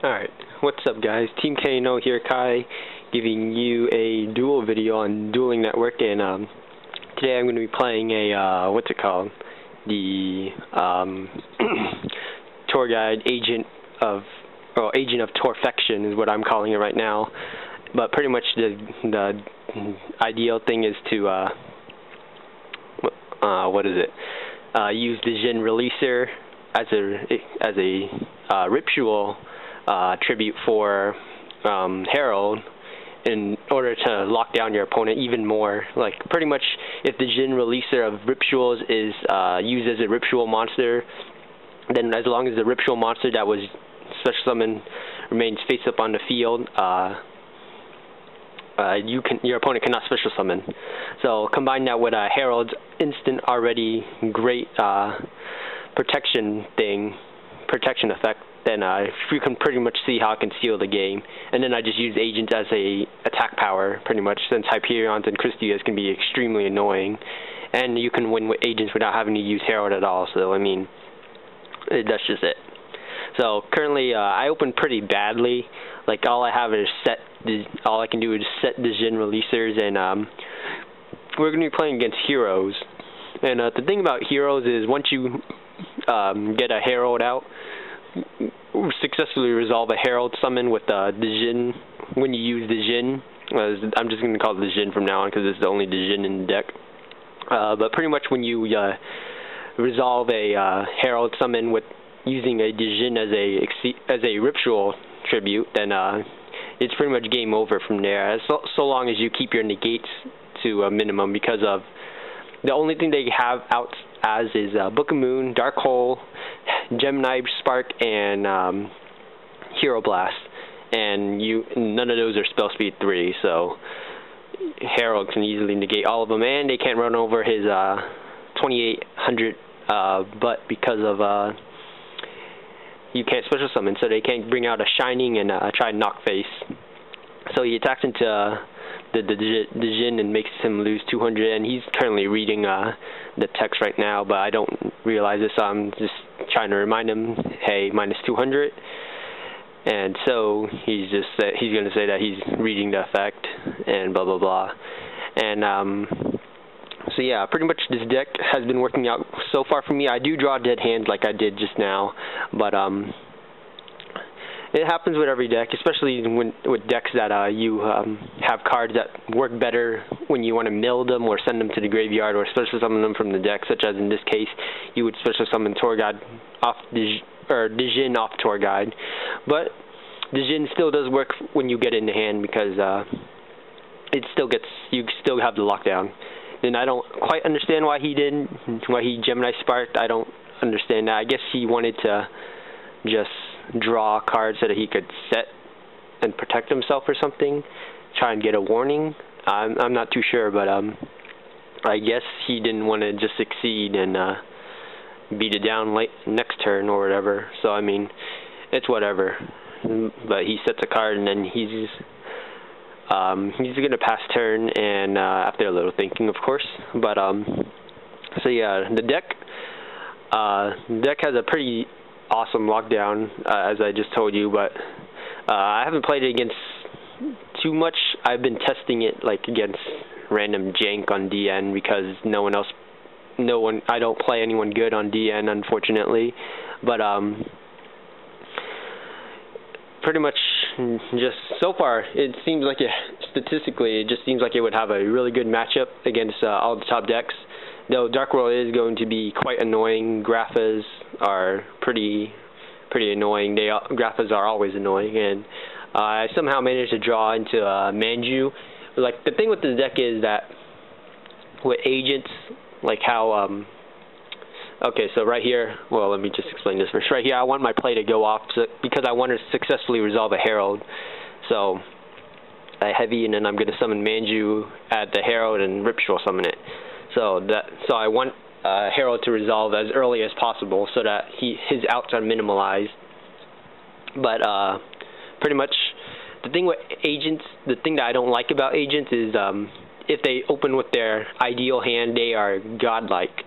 Alright, what's up guys? teamknl here, Kai, giving you a Duel video on Dueling Network, and today I'm going to be playing a, what's it called? The tour guide AgentofTourFection is what I'm calling it right now. But pretty much the ideal thing is to, use the Jin releaser as a ritual tribute for Herald in order to lock down your opponent even more. Like, pretty much if the Jin releaser of rituals is used as a ritual monster, then as long as the ritual monster that was special summoned remains face up on the field, your opponent cannot special summon. So combine that with a Herald's instant already great protection effect, then you can pretty much see how it can seal the game. And then I just use Agent as a attack power, pretty much, since Hyperions and Christias can be extremely annoying. And you can win with Agents without having to use Herald at all, so I mean, that's just it. So currently, I opened pretty badly. Like, all I have is all I can do is set the Jin releasers, and we're going to be playing against heroes. And the thing about heroes is once you get a Herald out, successfully resolve a Herald summon with the Jin when you use the Jin. I'm just going to call it the Jin from now on because it's the only Jin in the deck. But pretty much when you resolve a Herald summon with using a Jin as a ritual tribute, then it's pretty much game over from there. So long as you keep your negates to a minimum, because of the only thing they have out as is Book of Moon, Dark Hole, Gemini Spark, and Hero Blast, and none of those are spell speed 3, so Herald can easily negate all of them, and they can't run over his 2800 butt because of you can't special summon, so they can't bring out a Shining and try and knock face. So he attacks into the Jin and makes him lose 200, and he's currently reading the text right now, but I don't realize this, so I'm just trying to remind him, hey, minus 200, and so he's going to say that he's reading the effect, and blah blah blah. And so yeah, pretty much this deck has been working out so far for me. I do draw dead hands like I did just now, but it happens with every deck, especially with decks that you have cards that work better when you want to mill them or send them to the graveyard or special summon them from the deck, such as in this case, you would special summon Tour Guide off the Jin off Tour Guide. But the Jin still does work when you get it in the hand, because you still have the lockdown. And I don't quite understand why he Gemini Sparked. I don't understand that. I guess he wanted to just draw cards so that he could set and protect himself or something, try and get a warning. I'm not too sure, but I guess he didn't want to just succeed and beat it down next turn or whatever. So I mean, it's whatever. But he sets a card, and then he's gonna pass turn, and after a little thinking, of course. But so yeah, the deck has a pretty awesome lockdown, as I just told you, but I haven't played it against too much. I've been testing it like against random jank on DN, because I don't play anyone good on DN, unfortunately. But pretty much just so far, it seems like statistically, it just seems like it would have a really good matchup against all the top decks. Though Dark World is going to be quite annoying. Graphas are pretty annoying. Graphas are always annoying, and I somehow managed to draw into Manju. Like, the thing with this deck is that with agents, like how okay, so right here, well, let me just explain this first. Right here, I want my play to go off because I want to successfully resolve a Herald. So I heavy, and then I'm going to summon Manju, add the Herald, and ritual summon it. So I want Herald to resolve as early as possible so that his outs are minimalized. But pretty much the thing with agents, the thing that I don't like about agents is if they open with their ideal hand, they are godlike.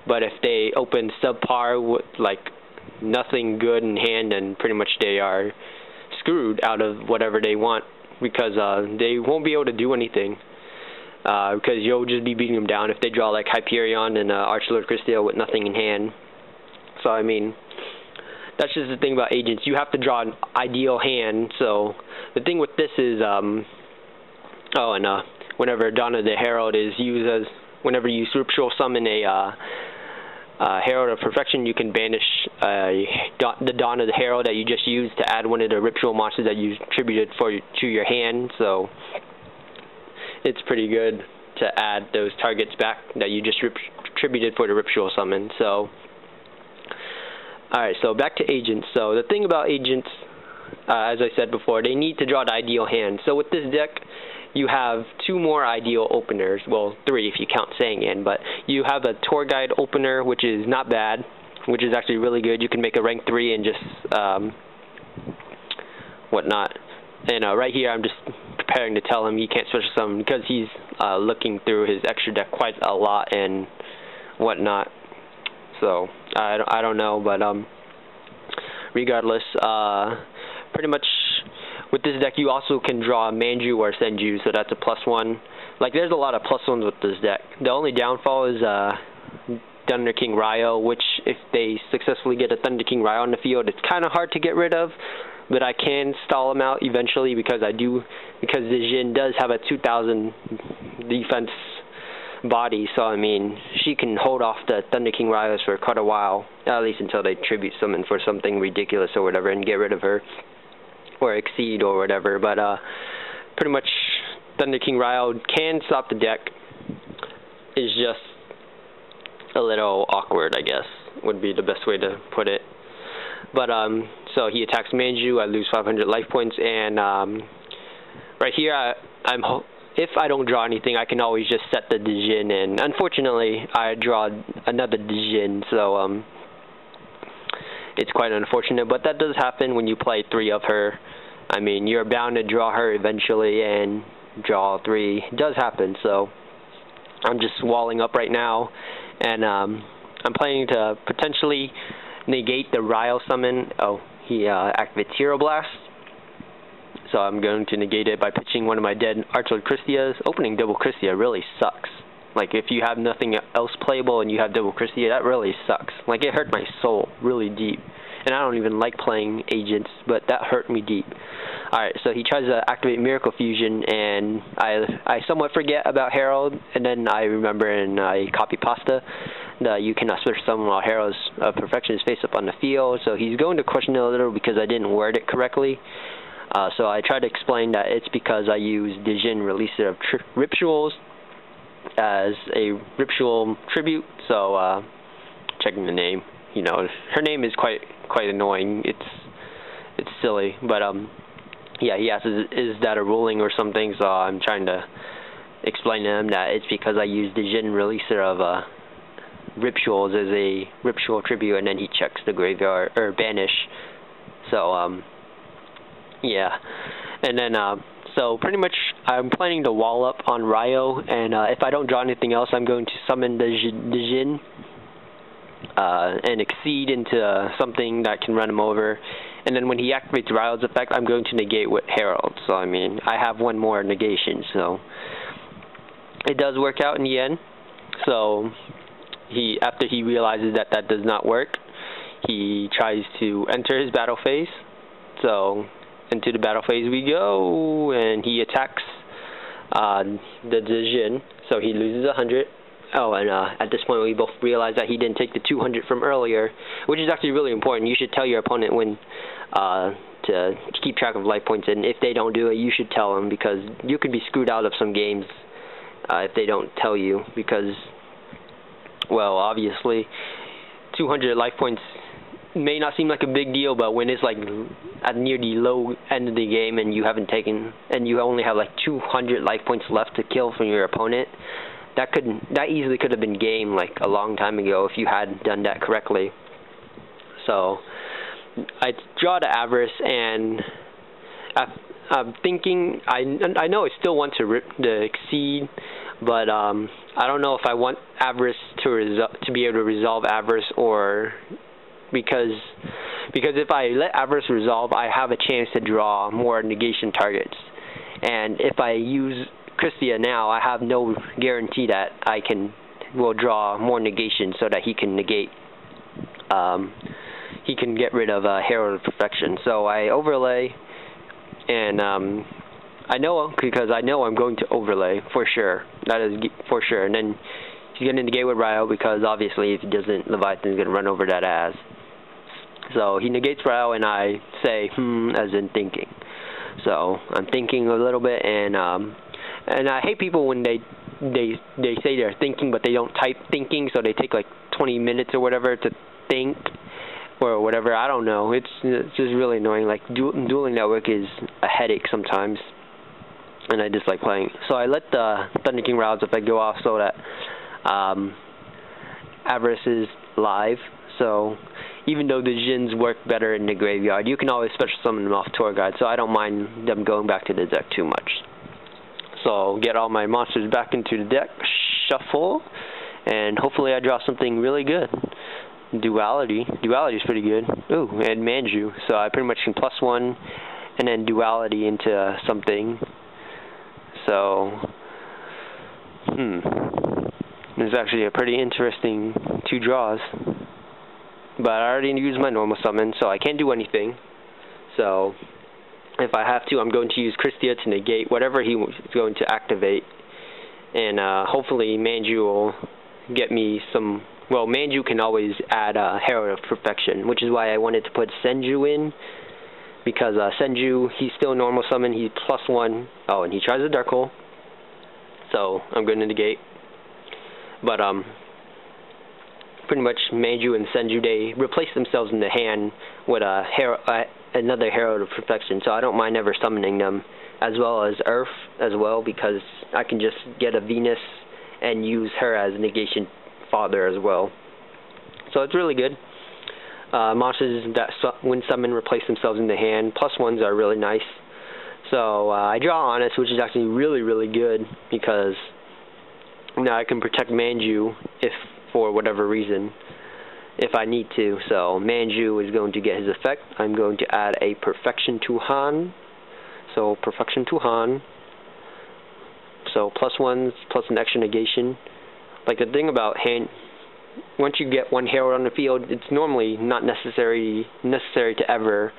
But if they open subpar with like nothing good in hand, then pretty much they are screwed out of whatever they want, because they won't be able to do anything, because you'll just be beating them down if they draw like Hyperion and Archlord Christia with nothing in hand. So I mean, that's just the thing about agents. You have to draw an ideal hand. So the thing with this is, whenever Donna the Herald is used as, whenever you ritual summon a Herald of Perfection, you can banish the Donna the Herald that you just used to add one of the ritual monsters that you attributed to your hand. So it's pretty good to add those targets back that you just attributed for the ritual summon. So alright, so back to agents. So the thing about agents, as I said before, they need to draw the ideal hand. So with this deck, you have 2 more ideal openers. Well, 3 if you count Sangan, but you have a Tour Guide opener, which is not bad, which is actually really good. You can make a rank 3 and just whatnot. And right here, I'm just preparing to tell him he can't special summon because he's looking through his extra deck quite a lot and whatnot. So I don't know, but regardless, pretty much with this deck you also can draw Manju or Senju, so that's a +1. Like, there's a lot of +1s with this deck. The only downfall is Thunder King Ryo, which if they successfully get a Thunder King Ryo on the field, it's kind of hard to get rid of, but I can stall him out eventually because the Jin does have a 2000 defense body, so I mean, she can hold off the Thunder King Ryos for quite a while, at least until they tribute summon for something ridiculous or whatever and get rid of her, or exceed or whatever. But pretty much Thunder King Ryo can stop the deck. It's just a little awkward, I guess, would be the best way to put it. But so he attacks Manju, I lose 500 life points, and right here if I don't draw anything, I can always just set the Dijin, and unfortunately I draw another Dijin, so it's quite unfortunate, but that does happen when you play 3 of her. I mean, you're bound to draw her eventually, and draw 3 does happen, so I'm just walling up right now, and I'm planning to potentially negate the Ryo summon. Oh, he activates Hero Blast. So I'm going to negate it by pitching one of my dead Archlord Christias. Opening double Christia really sucks. Like, if you have nothing else playable and you have double Christia, that really sucks. Like, it hurt my soul really deep. And I don't even like playing agents, but that hurt me deep. Alright, so he tries to activate Miracle Fusion, and I somewhat forget about Herald, and then I remember and I copy pasta that you cannot switch summon while Herald's Perfection is face up on the field. So he's going to question it a little because I didn't word it correctly. So I tried to explain that it's because I use Dijin Releaser of Rituals as a ritual tribute. So checking the name, you know, her name is quite annoying. It's silly, but yeah, he asks, is that a ruling or something? So I'm trying to explain to him that it's because I use Dijin Releaser of Rituals as a ritual tribute, and then he checks the graveyard or banish. So yeah, and then so pretty much I'm planning to wall up on Ryo, and if I don't draw anything else, I'm going to summon the Jin and exceed into something that can run him over. And then when he activates Ryo's effect, I'm going to negate with Herald. So I mean, I have one more negation, so it does work out in the end. So after he realizes that does not work, he tries to enter his battle phase. So into the battle phase we go, and he attacks the Jin, so he loses 100. Oh, and at this point we both realize that he didn't take the 200 from earlier, which is actually really important. You should tell your opponent when to keep track of life points, and if they don't do it, you should tell them, because you could be screwed out of some games if they don't tell you, because, well, obviously 200 life points may not seem like a big deal, but when it's like at near the low end of the game and you haven't taken, and you only have like 200 life points left to kill from your opponent, that easily could have been game like a long time ago if you had done that correctly. So I draw the Avarice, and I'm thinking, I know I still want to exceed, but I don't know if I want Avarice to be able to resolve Avarice, or because because if I let Avarice resolve, I have a chance to draw more negation targets. And if I use Christia now, I have no guarantee that I will draw more negation so that he can negate. He can get rid of Herald of Perfection. So I overlay, and I know, because I know I'm going to overlay for sure. That is for sure. And then he's going to negate with Ryo, because obviously if he doesn't, Leviathan's going to run over that as. So he negates Ryo, and I say as in thinking. So I'm thinking a little bit, and I hate people when they say they're thinking but they don't type thinking, so they take like 20 minutes or whatever to think or whatever. I don't know. It's just really annoying. Like Dueling Network is a headache sometimes, and I just like playing. So I let the Thunder King Rouse effect go off so that Avarice is live. So even though the Djinns work better in the graveyard, you can always special summon them off Tour Guide, so I don't mind them going back to the deck too much. So get all my monsters back into the deck, shuffle, and hopefully I draw something really good. Duality is pretty good. Ooh, and Manju, so I pretty much can +1 and then Duality into something. So, it's actually a pretty interesting 2 draws. But I already used my normal summon, so I can't do anything. So if I have to, I'm going to use Christia to negate whatever he was going to activate. And hopefully Manju will get me some. Well, Manju can always add Herald of Perfection, which is why I wanted to put Senju in. Because Senju, he's still normal summon, he's +1. Oh, and he tries a Dark Hole. So I'm going to negate. But pretty much Manju and Senju, they replace themselves in the hand with another Herald of Perfection, so I don't mind ever summoning them, as well as Earth as well, because I can just get a Venus and use her as negation fodder as well. So it's really good. Monsters that when summoned replace themselves in the hand, +1s are really nice. So I draw Honest, which is actually really, really good, because now I can protect Manju for whatever reason, if I need to. So Manju is going to get his effect. I'm going to add a Perfection to Han. So Perfection to Han. So +1s plus an extra negation. Like the thing about hand, once you get 1 Herald on the field, it's normally not necessary to ever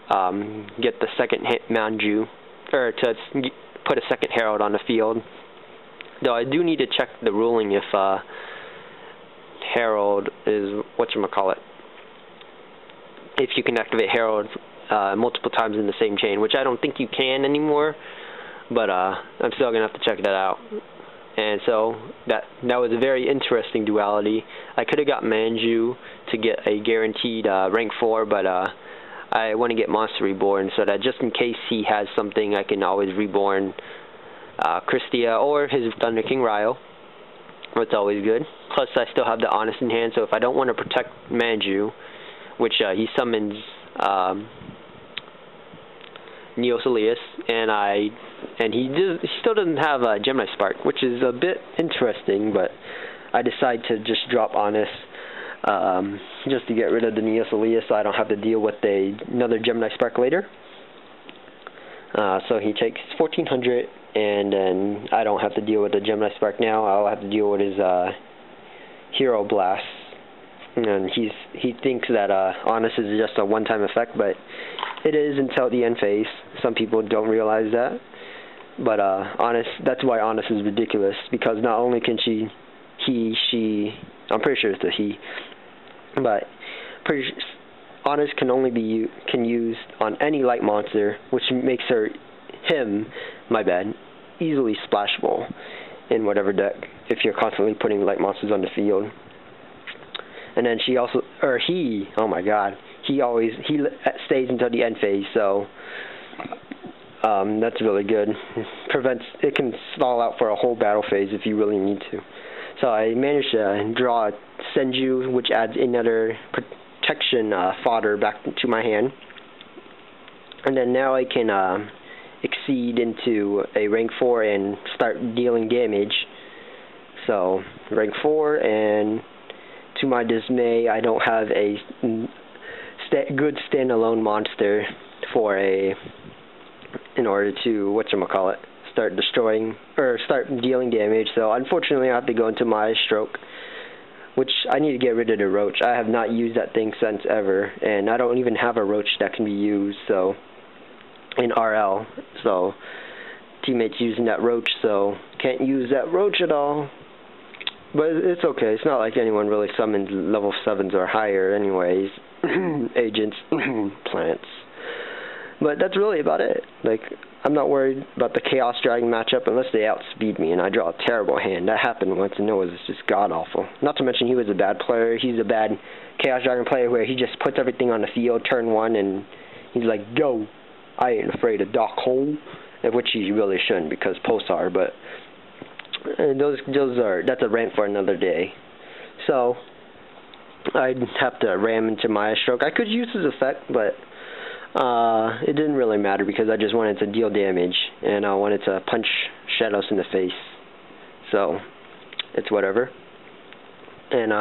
get the second Manju, or to put a second Herald on the field. Though I do need to check the ruling if Herald is whatchamacallit. If you can activate Herald multiple times in the same chain, which I don't think you can anymore, but I'm still gonna have to check that out. And so that was a very interesting duality. I could have got Manju to get a guaranteed rank 4, but I want to get Monster Reborn so that just in case he has something, I can always reborn Christia or his Thunder King Ryo. It's always good. Plus, I still have the Honest in hand, so if I don't want to protect Manju, which he summons Neosilius, and he still doesn't have a Gemini Spark, which is a bit interesting, but I decide to just drop Honest just to get rid of the Neosilius so I don't have to deal with another Gemini Spark later. So he takes 1400, and then I don't have to deal with the Gemini Spark now. I'll have to deal with his Hero Blast. And he thinks that Honest is just a one-time effect, but it is until the end phase. Some people don't realize that. But Honest, that's why Honest is ridiculous, because not only can she, I'm pretty sure it's a he, but Honest can only be used on any light monster, which makes him, easily splashable in whatever deck if you're constantly putting light monsters on the field. And then oh my god, he stays until the end phase, so that's really good. It can stall out for a whole battle phase if you really need to. So I managed to draw Senju, which adds another protection fodder back to my hand. And then now I can exceed into a rank 4 and start dealing damage. So rank 4, and to my dismay, I don't have a good standalone monster for in order to start destroying or start dealing damage. So unfortunately, I have to go into Maelstrom, which I need to get rid of the roach. I have not used that thing since ever, and I don't even have a roach that can be used. So in RL, so teammates using that roach, so can't use that roach at all. But it's okay. It's not like anyone really summons level 7s or higher anyways. Agents, plants. But that's really about it. Like, I'm not worried about the Chaos Dragon matchup unless they outspeed me and I draw a terrible hand. That happened once and it was just god-awful. Not to mention he was a bad player. He's a bad Chaos Dragon player where he just puts everything on the field turn 1 and he's like, go, I ain't afraid of Dark Hole. Which he really shouldn't because posts are, but that's a rant for another day. So I'd have to ram into Maelstrom. I could use his effect, but it didn't really matter because I just wanted to deal damage and I wanted to punch Shadows in the face. So it's whatever. And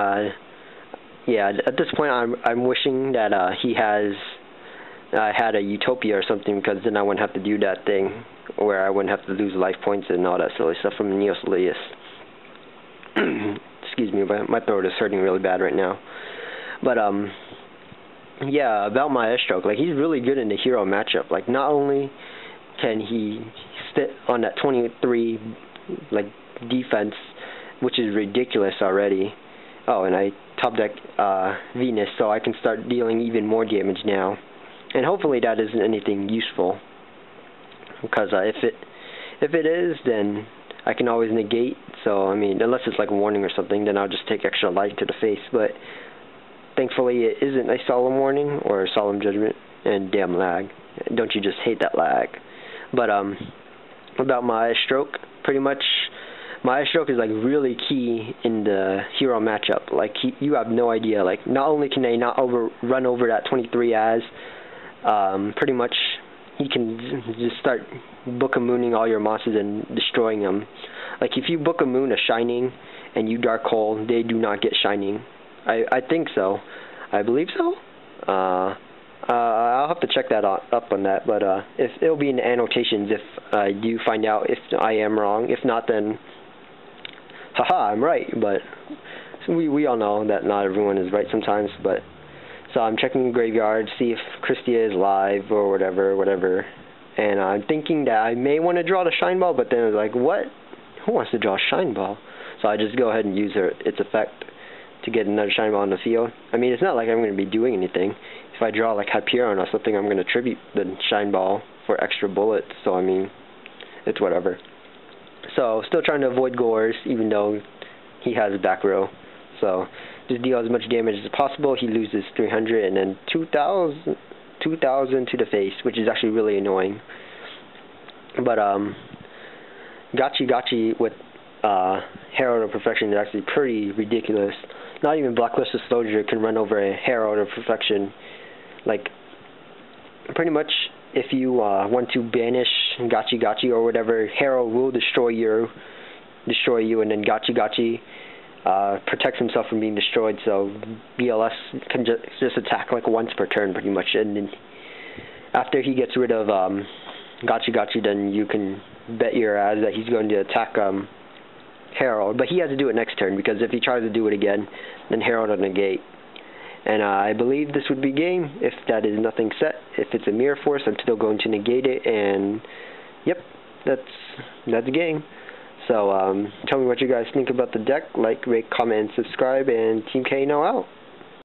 yeah, at this point I'm wishing that he had a Utopia or something, because then I wouldn't have to do that thing where I wouldn't have to lose life points and all that silly stuff from Neosolius. Excuse me, but my throat is hurting really bad right now. But yeah, about Maelstrom, like he's really good in the hero matchup. Like not only can he sit on that 23 like defense, which is ridiculous already. Oh, and I top deck Venus, so I can start dealing even more damage now. And hopefully that isn't anything useful, because if it is, then I can always negate. So I mean, unless it's like a warning or something, then I'll just take extra life to the face. But thankfully, it isn't a solemn warning or a solemn judgment. And damn lag! Don't you just hate that lag? But about Maelstrom, pretty much Maelstrom is like really key in the hero matchup. Like you have no idea. Like not only can they not run over that 23 as pretty much he can just start book-a-mooning all your monsters and destroying them. Like if you book-a-moon a Shining and you Dark Hole, they do not get Shining. I think so. I believe so. I'll have to check that up on that, but if it'll be in the annotations if I do find out if I am wrong. If not, then haha, I'm right. But we all know that not everyone is right sometimes. But so I'm checking the graveyard, see if Christia is live or whatever. And I'm thinking that I may want to draw the Shine Ball, but then I was like, what? Who wants to draw a Shine Ball? So I just go ahead and use its effect to get another Shine Ball on the field. I mean, it's not like I'm going to be doing anything. If I draw like Hyperion or something, I'm going to tribute the Shine Ball for extra bullets. So I mean, it's whatever. So still trying to avoid Gores, even though he has a back row. So just deal as much damage as possible. He loses 300 and then 2,000 to the face, which is actually really annoying. But Gachi with Herald of Perfection is actually pretty ridiculous. Not even Blacklisted Soldier can run over a Herald of Perfection. Like, pretty much, if you want to banish Gachi or whatever, Herald will destroy you, and then Gachi protects himself from being destroyed. So BLS can just attack like once per turn, pretty much. And then after he gets rid of Gachi, then you can bet your ass that he's going to attack Herald. But he has to do it next turn, because if he tries to do it again, then Herald will negate. And I believe this would be game if that is nothing set. If it's a Mirror Force, I'm still going to negate it, and yep, that's game. So tell me what you guys think about the deck. Like, rate, comment, and subscribe, and teamknl out.